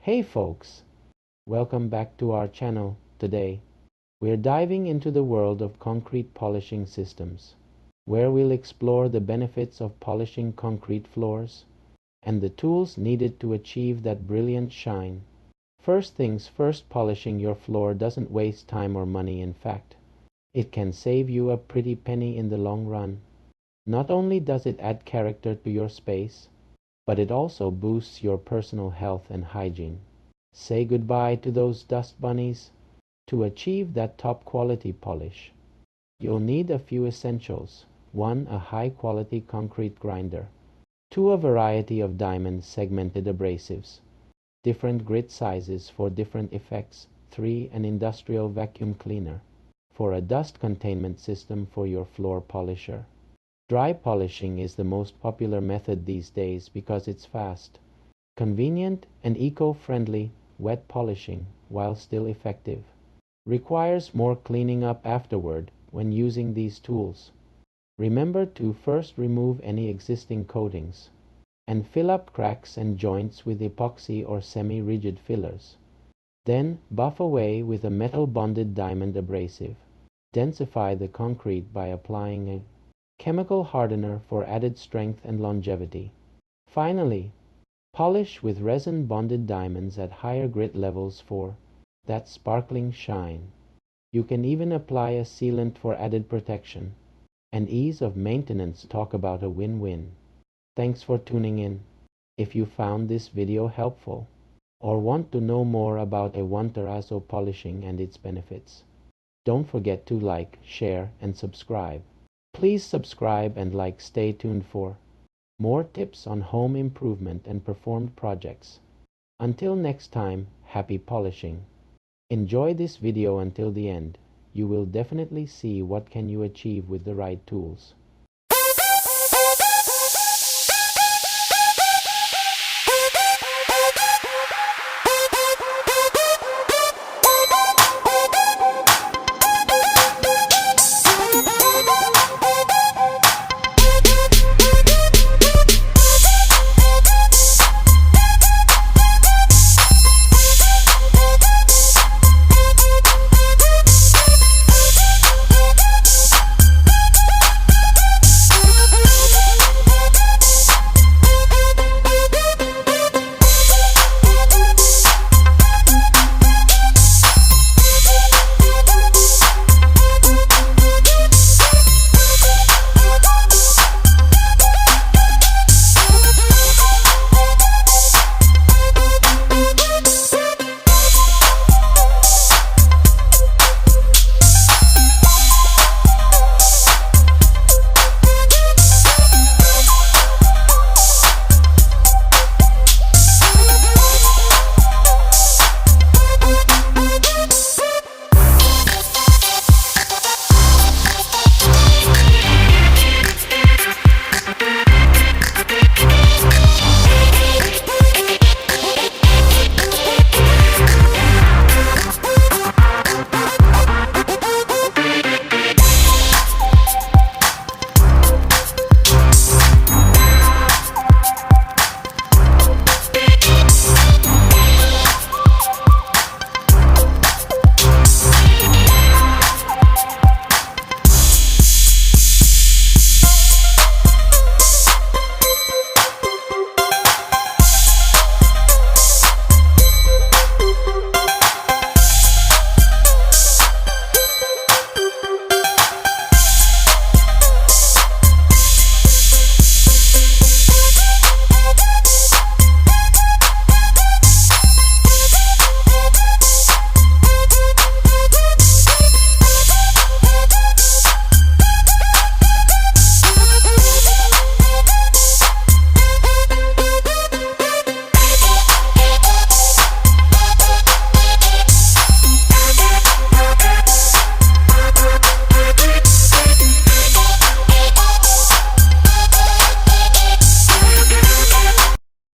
Hey folks, welcome back to our channel. Today, we're diving into the world of concrete polishing systems, where we'll explore the benefits of polishing concrete floors and the tools needed to achieve that brilliant shine. First things first, polishing your floor doesn't waste time or money. In fact, it can save you a pretty penny in the long run. Not only does it add character to your space, but it also boosts your personal health and hygiene. Say goodbye to those dust bunnies. To achieve that top quality polish, you'll need a few essentials. 1. A high quality concrete grinder. 2. A variety of diamond segmented abrasives, different grit sizes for different effects. 3. An industrial vacuum cleaner for a dust containment system for your floor polisher. Dry polishing is the most popular method these days because it's fast, convenient, and eco-friendly. Wet polishing, while still effective, requires more cleaning up afterward when using these tools. Remember to first remove any existing coatings and fill up cracks and joints with epoxy or semi-rigid fillers. Then buff away with a metal bonded diamond abrasive. Densify the concrete by applying a chemical hardener for added strength and longevity. Finally, polish with resin bonded diamonds at higher grit levels for that sparkling shine. You can even apply a sealant for added protection and ease of maintenance. Talk about a win-win. Thanks for tuning in. If you found this video helpful or want to know more about a terrazzo polishing and its benefits, don't forget to like, share, and subscribe. Please subscribe and like. Stay tuned for more tips on home improvement and performed projects. Until next time, happy polishing. Enjoy this video until the end. You will definitely see what can you achieve with the right tools.